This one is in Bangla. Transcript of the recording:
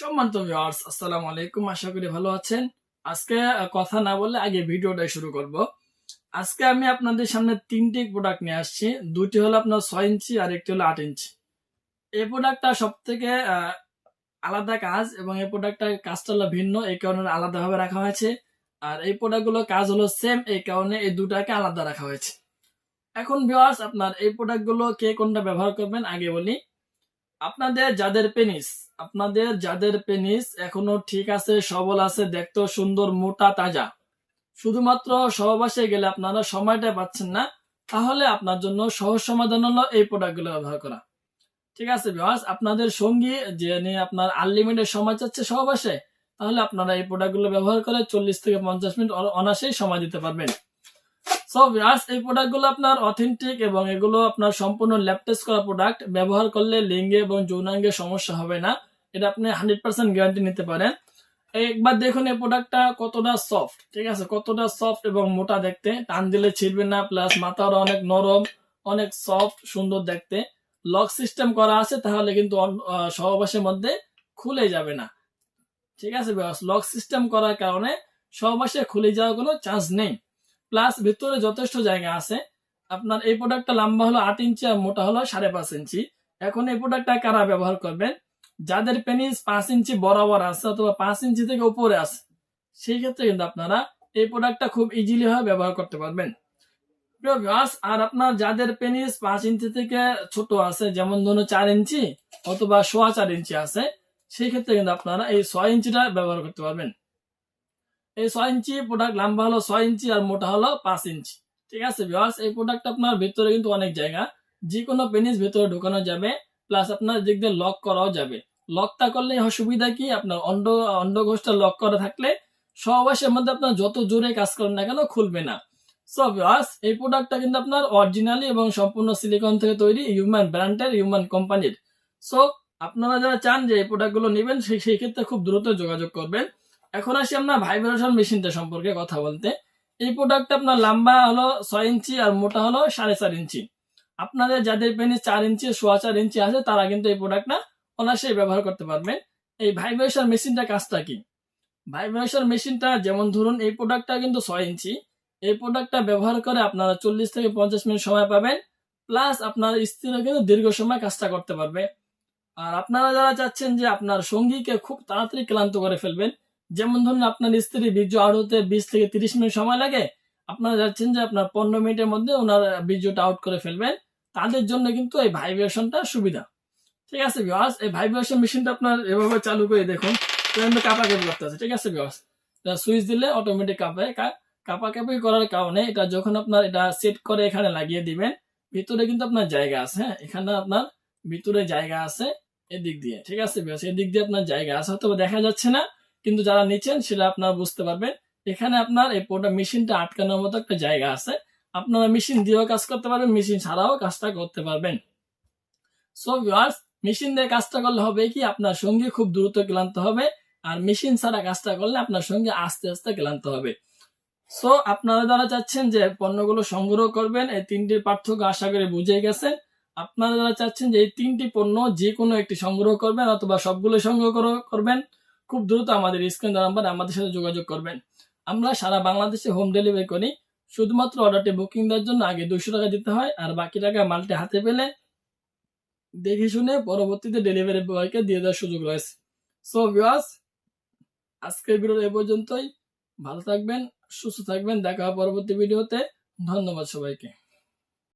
সম্মানিত ভিউয়ার্স, আসসালামু আলাইকুম। আশা করি ভালো আছেন। আজকে কথা না বলে আগে ভিডিওটা শুরু করব। আজকে আমি আপনাদের সামনে তিনটি প্রোডাক্ট নিয়ে আসছি। দুটি হলো আপনার 6 ইঞ্চি আর একটি হলো 8 ইঞ্চি। এই প্রোডাক্টটা সব থেকে আলাদা কাজ, এবং এই প্রোডাক্টটার কাজটা হলো ভিন্ন, এই কারণে আলাদাভাবে রাখা হয়েছে। আর এই প্রোডাক্টগুলোর কাজ হলো সেম, এই কারণে এই দুটাকে আলাদা রাখা হয়েছে। এখন ভিউয়ার্স, আপনার এই প্রোডাক্টগুলো কে কোনটা ব্যবহার করবেন আগে বলি। আপনাদের যাদের পেনিস এখনো ঠিক আছে, সবল আছে, দেখতেও সুন্দর, মোটা, তাজা, শুধুমাত্র সহবাসে গেলে আপনারা সময়টা পাচ্ছেন না, তাহলে আপনার জন্য সহজ সমাধান হলো এই প্রোডাক্টগুলো ব্যবহার করা। ঠিক আছে ভিউয়ার্স, আপনাদের সঙ্গী যে নিয়ে আপনার আনলিমিটেড সময় চাচ্ছে সহবাসে, তাহলে আপনারা এই প্রোডাক্টগুলো ব্যবহার করে 40 থেকে 50 মিনিট অনায়াসেই সময় দিতে পারবেন। সো ভিউয়ার্স, এই প্রোডাক্টগুলো আপনার অথেন্টিক এবং এগুলো আপনার সম্পূর্ণ ল্যাব টেস্ট করা প্রোডাক্ট। ব্যবহার করলে লিঙ্গে এবং যৌনাঙ্গে সমস্যা হবে না, এটা আপনি 100% গ্যারান্টি নিতে পারেন। একবার দেখুন এই প্রোডাক্টটা কতটা সফট, ঠিক আছে, কতটা সফট এবং মোটা দেখতে, টান দিলে ছিড়বে না, প্লাস মাথাটা অনেক নরম, অনেক সফট, সুন্দর দেখতে। লক সিস্টেম করা আছে, তাহলে কিন্তু সহবাসের মধ্যে খুলে যাবে না। ঠিক আছে ভিউয়ার্স, লক সিস্টেম করার কারণে সহবাসে খুলে যাওয়ার কোনো চান্স নেই। প্লাস ভিতরে যথেষ্ট জায়গা আছে। আপনার এই প্রোডাক্টটা লম্বা হলো 8 ইঞ্চি আর মোটা হলো 5.5 ইঞ্চি। এখন এই প্রোডাক্টটা কারা ব্যবহার করবেন? যাদের পেনিস 5 ইঞ্চি বরাবর আছে অথবা 5 ইঞ্চি থেকে উপরে আছে, সেই ক্ষেত্রে কিন্তু আপনারা এই প্রোডাক্টটা খুব ইজিলি ভাবে ব্যবহার করতে পারবেন। আর আপনার যাদের পেনিস 5 ইঞ্চি থেকে ছোট আছে, যেমন ধরুন 4 ইঞ্চি অথবা 4.25 ইঞ্চি আছে, সেই ক্ষেত্রে কিন্তু আপনারা এই 6 ইঞ্চিটা ব্যবহার করতে পারবেন। এই 6 ইঞ্চি প্রোডাক্ট লম্বা হলো 6 ইঞ্চি আর মোটা হলো 5 ইঞ্চি। ঠিক আছে ভিউয়ার্স, এই প্রোডাক্ট আপনার ভিতরে কিন্তু অনেক জায়গা, যে কোনো পেনিস ভেতরে ঢোকানো যাবে, প্লাস আপনার দিক দিয়ে লক করাও যাবে। লকটা করলে সুবিধা কি, আপনার অন্ডকোষটা লক করা থাকলে সহবাসের মধ্যে আপনার যত জোরে কাজ করেন না কেন খুলবে না। সো ভিউয়ার্স, এই প্রোডাক্টটা কিন্তু আপনার অরিজিনালি এবং সম্পূর্ণ সিলিকন থেকে তৈরি, হিউম্যান ব্র্যান্ডের, হিউম্যান কোম্পানির। সো আপনারা যারা চান যে এই প্রোডাক্টগুলো নেবেন, সেই ক্ষেত্রে খুব দ্রুত যোগাযোগ করবেন। এখন আসি আমরা ভাইব্রেশন মেশিনটা সম্পর্কে কথা বলতে। এই প্রোডাক্টটা আপনার লম্বা হলো 6 ইঞ্চি আর মোটা হলো 4.5 ইঞ্চি। আপনাদের যাদের পেনিস 4 ইঞ্চি 4.25 ইঞ্চি আছে, তারা কিন্তু এই প্রোডাক্টটা অনায়াসেই ব্যবহার করতে পারবেন। এই ভাইব্রেশন মেশিনটা কাজটা কি? ভাইব্রেশন মেশিনটা, যেমন ধরুন এই প্রোডাক্টটা কিন্তু 6 ইঞ্চি, এই প্রোডাক্টটা ব্যবহার করে আপনারা 40 থেকে 50 মিনিট সময় পাবেন, প্লাস আপনার স্ত্রীও কিন্তু দীর্ঘ সময় কাজটা করতে পারবে। আর আপনারা যারা চাচ্ছেন যে আপনার সঙ্গীকে খুব তাড়াতাড়ি ক্লান্ত করে ফেলবেন, যেমন ধরুন আপনার স্ত্রী বীর্য আউট হতে 20 থেকে 30 মিনিট সময় লাগে, আপনারা যাচ্ছেন যে আপনার 15 মিনিটের মধ্যে ওনার বীর্যটা আউট করে ফেলবেন, তাদের জন্য কিন্তু এই ভাইব্রেশনটা সুবিধা। ঠিক আছে ভিউয়ার্স, এই ভাইব্রেশন মেশিনটা আপনার এভাবে চালু করে দেখুন, কাঁপাকাঁপি করতে আছে। ঠিক আছে ভিউয়ার্স, সুইচ দিলে অটোমেটিক কাঁপাকাঁপি করার কারণে এটা যখন আপনার এটা সেট করে এখানে লাগিয়ে দিবেন, ভিতরে কিন্তু আপনার জায়গা আছে। হ্যাঁ, এখানে আপনার ভিতরে জায়গা আছে এদিক দিয়ে। ঠিক আছে ভিউয়ার্স, এদিক দিয়ে আপনার জায়গা আছে, হয়তো দেখা যাচ্ছে না, কিন্তু যারা নিচ্ছেন সেটা আপনারা বুঝতে পারবেন। এখানে আপনার এই পুরোটা মেশিনটা আটকানোর মতো একটা জায়গা আছে। আপনারা মেশিন দিয়েও কাজ করতে পারবেন, মেশিন ছাড়াও কাজটা করতে পারবেন। সো ভিউয়ার্স, মেশিন দিয়ে কাজটা করলে হবে কি, আপনার সঙ্গী খুব দ্রুত ক্লান্ত হবে, আর মেশিন ছাড়া কাজটা করলে আপনার সঙ্গী আস্তে আস্তে ক্লান্ত হবে। সো আপনারা যারা চাচ্ছেন যে পণ্যগুলো সংগ্রহ করবেন, এই তিনটির পার্থক্য আশা করি বুঝে গেছেন। আপনারা যারা চাচ্ছেন যে এই তিনটি পণ্য যে কোনো একটি সংগ্রহ করবেন অথবা সবগুলো সংগ্রহ করবেন, খুব দ্রুত আমাদের স্ক্রিন নাম্বার আমাদের সাথে যোগাযোগ করবেন। আমরা সারা বাংলাদেশে হোম ডেলিভারি করি। শুধুমাত্র অর্ডারটি বুকিং দেওয়ার জন্য আগে 200 টাকা দিতে হয়, আর বাকি টাকা মালটি হাতে পেলে দেখে শুনে পরবর্তীতে ডেলিভারি বয়কে দিয়ে দেওয়ার সুযোগ রয়েছে। সো ভিউয়ার্স, আজকের ভিডিও এ পর্যন্তই। ভালো থাকবেন, সুস্থ থাকবেন, দেখা হবে পরবর্তী ভিডিওতে। ধন্যবাদ সবাইকে।